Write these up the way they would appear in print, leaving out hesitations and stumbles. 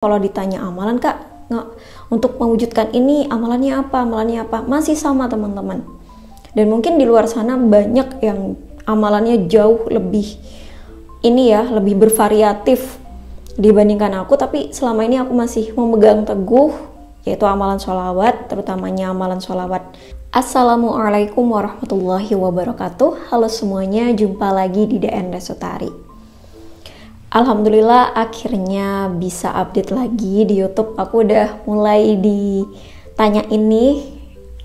Kalau ditanya amalan kak, untuk mewujudkan ini amalannya apa, masih sama teman-teman. Dan mungkin di luar sana banyak yang amalannya jauh lebih lebih bervariatif dibandingkan aku. Tapi selama ini aku masih memegang teguh yaitu amalan sholawat, terutamanya amalan sholawat. Assalamualaikum warahmatullahi wabarakatuh. Halo semuanya, jumpa lagi di DN Resutari. Alhamdulillah akhirnya bisa update lagi di YouTube. Aku udah mulai ditanya ini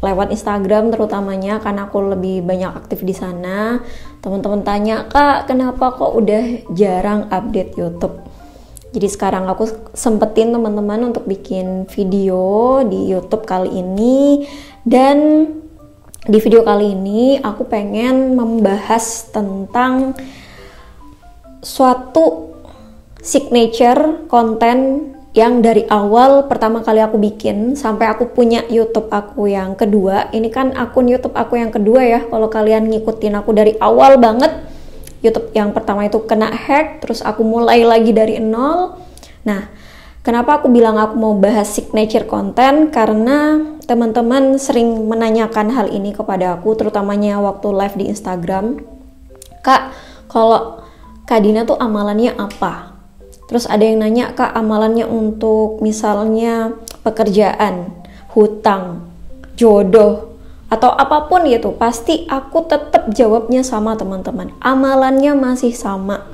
lewat Instagram terutamanya karena aku lebih banyak aktif di sana. Teman-teman tanya, "Kak, kenapa kok udah jarang update YouTube?" Jadi sekarang aku sempetin teman-teman untuk bikin video di YouTube kali ini. Dan di video kali ini aku pengen membahas tentang suatu signature konten yang dari awal pertama kali aku bikin sampai aku punya YouTube aku yang kedua. Ini kan akun YouTube aku yang kedua ya. Kalau kalian ngikutin aku dari awal banget, YouTube yang pertama itu kena hack, terus aku mulai lagi dari nol. Nah, kenapa aku bilang aku mau bahas signature konten? Karena teman-teman sering menanyakan hal ini kepada aku, terutamanya waktu live di Instagram. "Kak, kalau Kak Dina tuh amalannya apa?" Terus ada yang nanya, "Kak, amalannya untuk misalnya pekerjaan, hutang, jodoh, atau apapun gitu." Pasti aku tetap jawabnya sama teman-teman. Amalannya masih sama.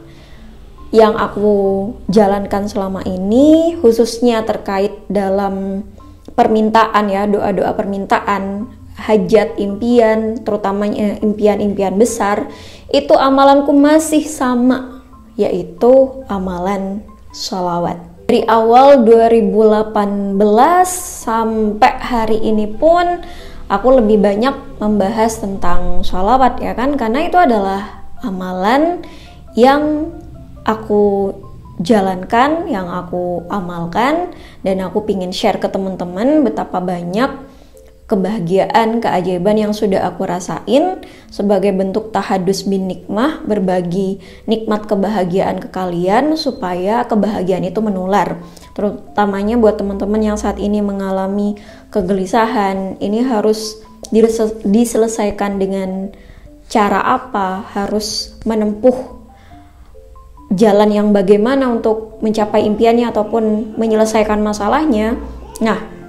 Yang aku jalankan selama ini, khususnya terkait dalam permintaan ya, doa-doa permintaan, hajat, impian, terutamanya impian-impian besar, itu amalanku masih sama, yaitu amalan sholawat. Dari awal 2018 sampai hari ini pun aku lebih banyak membahas tentang sholawat ya kan, karena itu adalah amalan yang aku jalankan, yang aku amalkan, dan aku pingin share ke teman-teman betapa banyak kebahagiaan, keajaiban yang sudah aku rasain sebagai bentuk tahadus bin nikmah, berbagi nikmat kebahagiaan ke kalian supaya kebahagiaan itu menular. Terutamanya buat teman-teman yang saat ini mengalami kegelisahan, ini harus diselesaikan dengan cara apa, harus menempuh jalan yang bagaimana untuk mencapai impiannya ataupun menyelesaikan masalahnya. Nah,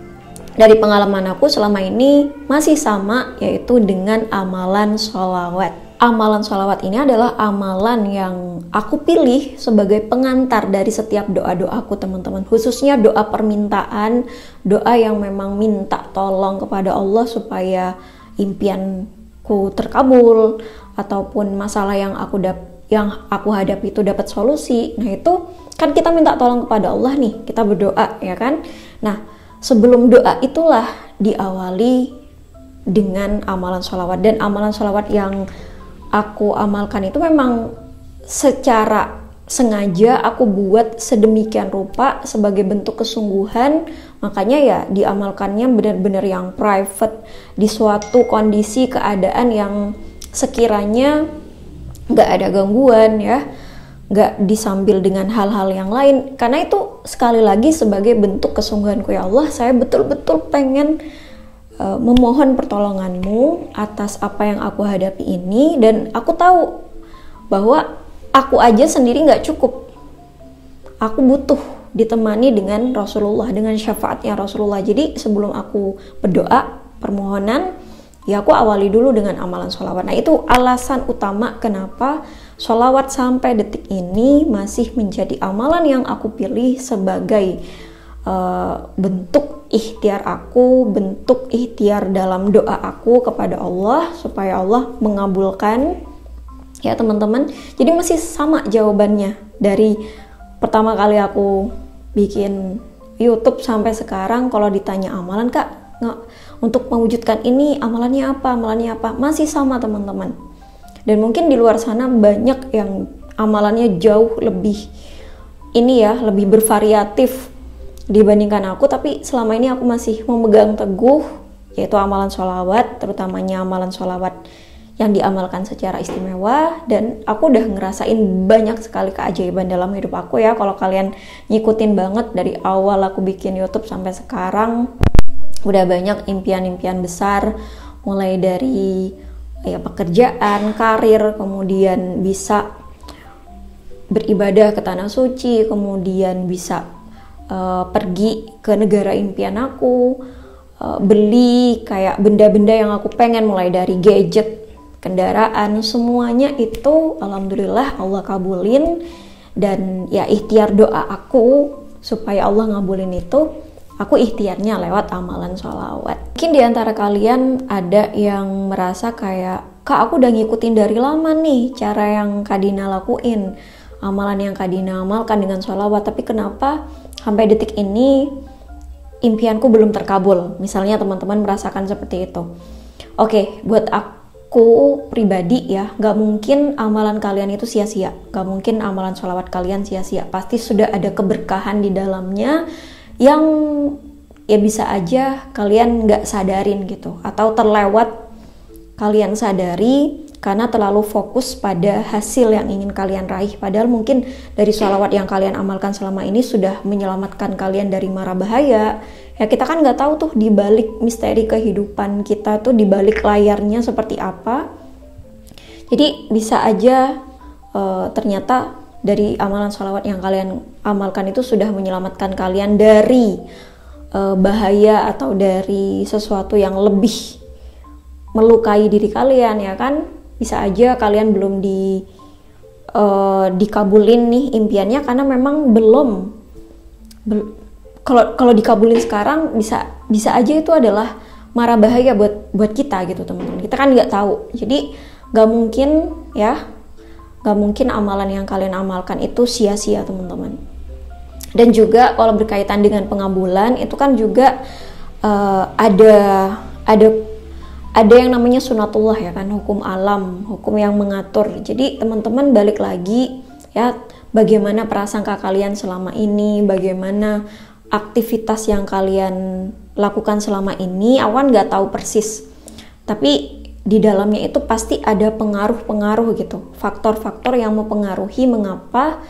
dari pengalaman aku selama ini masih sama, yaitu dengan amalan sholawat. Amalan sholawat ini adalah amalan yang aku pilih sebagai pengantar dari setiap doa-doaku teman-teman. Khususnya doa permintaan, doa yang memang minta tolong kepada Allah supaya impianku terkabul, ataupun masalah yang aku hadapi itu dapat solusi. Nah itu kan kita minta tolong kepada Allah nih, kita berdoa ya kan. Nah, sebelum doa itulah diawali dengan amalan sholawat. Dan amalan sholawat yang aku amalkan itu memang secara sengaja aku buat sedemikian rupa sebagai bentuk kesungguhan. Makanya ya diamalkannya benar-benar yang private, di suatu kondisi keadaan yang sekiranya gak ada gangguan ya, gak disambil dengan hal-hal yang lain. Karena itu sekali lagi sebagai bentuk kesungguhanku, ya Allah, saya betul-betul pengen memohon pertolonganmu atas apa yang aku hadapi ini. Dan aku tahu bahwa aku aja sendiri gak cukup, aku butuh ditemani dengan Rasulullah, dengan syafaatnya Rasulullah. Jadi sebelum aku berdoa permohonan, ya aku awali dulu dengan amalan sholawat. Nah itu alasan utama kenapa sholawat sampai detik ini masih menjadi amalan yang aku pilih sebagai bentuk ikhtiar aku, bentuk ikhtiar dalam doa aku kepada Allah supaya Allah mengabulkan ya teman-teman. Jadi masih sama jawabannya dari pertama kali aku bikin YouTube sampai sekarang. Kalau ditanya amalan, "Kak, untuk mewujudkan ini amalannya apa, masih sama teman-teman. Dan mungkin di luar sana banyak yang amalannya jauh lebih lebih bervariatif dibandingkan aku. Tapi selama ini aku masih memegang teguh yaitu amalan sholawat, terutamanya amalan sholawat yang diamalkan secara istimewa, dan aku udah ngerasain banyak sekali keajaiban dalam hidup aku ya. Kalau kalian ngikutin banget dari awal aku bikin YouTube sampai sekarang, udah banyak impian-impian besar, mulai dari ya pekerjaan, karir, kemudian bisa beribadah ke tanah suci, kemudian bisa pergi ke negara impian aku, beli kayak benda-benda yang aku pengen, mulai dari gadget, kendaraan, semuanya itu alhamdulillah Allah kabulin. Dan ya ikhtiar doa aku supaya Allah ngabulin itu, aku ikhtiarnya lewat amalan sholawat. Mungkin diantara kalian ada yang merasa kayak, Kak aku udah ngikutin dari lama nih cara yang Kak Dina lakuin, amalan yang Kak Dina amalkan dengan sholawat, tapi kenapa sampai detik ini impianku belum terkabul? Misalnya teman-teman merasakan seperti itu. Oke, buat aku pribadi ya, gak mungkin amalan kalian itu sia-sia, gak mungkin amalan sholawat kalian sia-sia. Pasti sudah ada keberkahan di dalamnya yang ya bisa aja kalian gak sadarin gitu, atau terlewat kalian sadari karena terlalu fokus pada hasil yang ingin kalian raih. Padahal mungkin dari sholawat yang kalian amalkan selama ini sudah menyelamatkan kalian dari mara bahaya. Ya kita kan nggak tahu tuh di balik misteri kehidupan kita tuh, di balik layarnya seperti apa. Jadi bisa aja ternyata dari amalan sholawat yang kalian amalkan itu sudah menyelamatkan kalian dari bahaya atau dari sesuatu yang lebih melukai diri kalian, ya kan? Bisa aja kalian belum dikabulin nih impiannya karena memang belum kalau dikabulin sekarang bisa aja itu adalah mara bahaya buat kita gitu teman-teman. Kita kan nggak tahu. Jadi nggak mungkin amalan yang kalian amalkan itu sia-sia teman-teman. Dan juga kalau berkaitan dengan pengabulan itu kan juga ada yang namanya sunatullah ya kan, hukum alam, hukum yang mengatur. Jadi teman-teman balik lagi ya, bagaimana prasangka kalian selama ini, bagaimana aktivitas yang kalian lakukan selama ini. Awan nggak tahu persis, tapi di dalamnya itu pasti ada pengaruh-pengaruh gitu, faktor-faktor yang mempengaruhi mengapa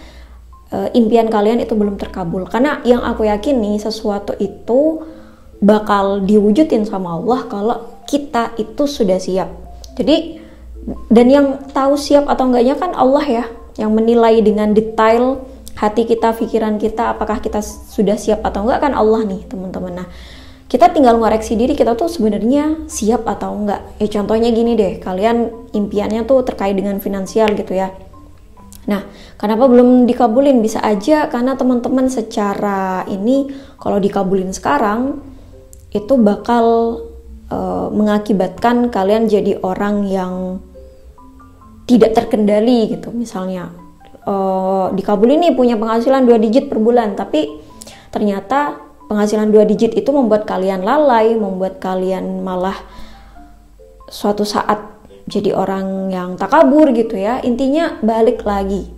impian kalian itu belum terkabul. Karena yang aku yakini sesuatu itu bakal diwujudin sama Allah kalau kita itu sudah siap. Jadi, dan yang tahu siap atau enggaknya kan Allah ya, yang menilai dengan detail hati kita, pikiran kita, apakah kita sudah siap atau enggak kan Allah nih teman-teman. Nah, kita tinggal ngoreksi diri kita tuh sebenarnya siap atau enggak. Ya contohnya gini deh, kalian impiannya tuh terkait dengan finansial gitu ya. Nah, kenapa belum dikabulin? Bisa aja karena teman-teman secara ini kalau dikabulin sekarang itu bakal mengakibatkan kalian jadi orang yang tidak terkendali gitu. Misalnya dikabulin nih punya penghasilan 2 digit per bulan, tapi ternyata penghasilan 2 digit itu membuat kalian lalai, membuat kalian malah suatu saat jadi orang yang takabur gitu ya. Intinya balik lagi,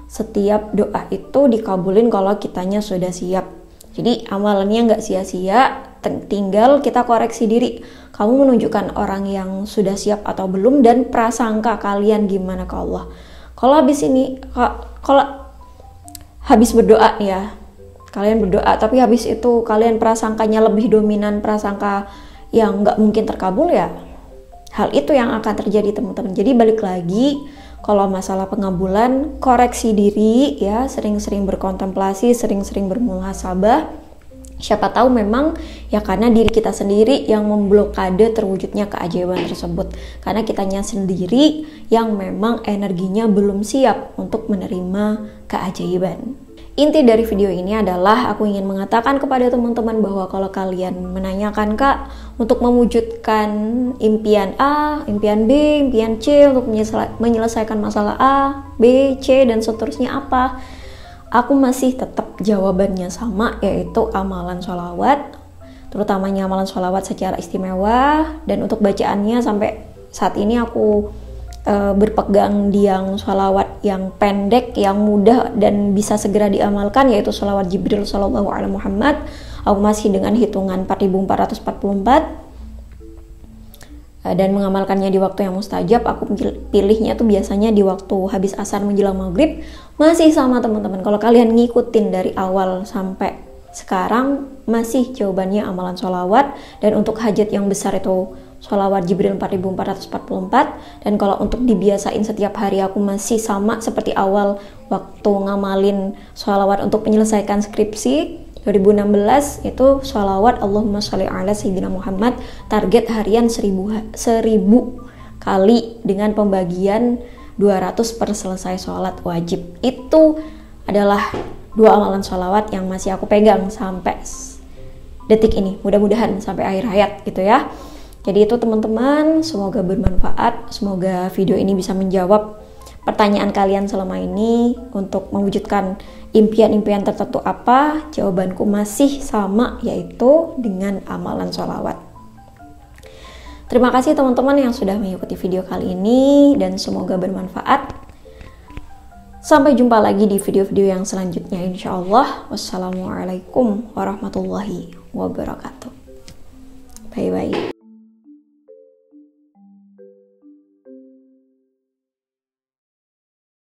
setiap doa itu dikabulin kalau kitanya sudah siap. Jadi amalannya nggak sia-sia, tinggal kita koreksi diri. Kamu menunjukkan orang yang sudah siap atau belum, dan prasangka kalian gimana ke Allah. Kalau habis berdoa ya, kalian berdoa tapi habis itu kalian prasangkanya lebih dominan prasangka yang nggak mungkin terkabul ya, hal itu yang akan terjadi teman-teman. Jadi balik lagi, kalau masalah pengabulan, koreksi diri ya, sering-sering berkontemplasi, sering-sering bermuhasabah. Siapa tahu memang ya karena diri kita sendiri yang memblokade terwujudnya keajaiban tersebut. Karena kitanya sendiri yang memang energinya belum siap untuk menerima keajaiban. Inti dari video ini adalah aku ingin mengatakan kepada teman-teman bahwa kalau kalian menanyakan, Kak, untuk mewujudkan impian A, impian B, impian C, untuk menyelesaikan masalah A, B, C, dan seterusnya apa? Aku masih tetap jawabannya sama, yaitu amalan sholawat, terutamanya amalan sholawat secara istimewa. Dan untuk bacaannya sampai saat ini aku berpegang di yang sholawat yang pendek, yang mudah dan bisa segera diamalkan, yaitu sholawat Jibril Sallallahu Alaihi Muhammad. Aku masih dengan hitungan 4444. dan mengamalkannya di waktu yang mustajab. Aku pilihnya tuh biasanya di waktu habis asar menjelang maghrib. Masih sama teman-teman, kalau kalian ngikutin dari awal sampai sekarang, masih jawabannya amalan sholawat. Dan untuk hajat yang besar itu sholawat Jibril 4444. Dan kalau untuk dibiasain setiap hari, aku masih sama seperti awal waktu ngamalin sholawat untuk menyelesaikan skripsi 2016, itu sholawat Allahumma sholli ala sayyidina Muhammad, target harian 1000 kali dengan pembagian 200 per selesai sholat wajib. Itu adalah 2 amalan sholawat yang masih aku pegang sampai detik ini, mudah-mudahan sampai akhir hayat gitu ya. Jadi itu teman-teman, semoga bermanfaat, semoga video ini bisa menjawab pertanyaan kalian selama ini. Untuk mewujudkan impian-impian tertentu apa, jawabanku masih sama, yaitu dengan amalan sholawat. Terima kasih teman-teman yang sudah mengikuti video kali ini, dan semoga bermanfaat. Sampai jumpa lagi di video-video yang selanjutnya insya Allah. Wassalamualaikum warahmatullahi wabarakatuh. Bye-bye.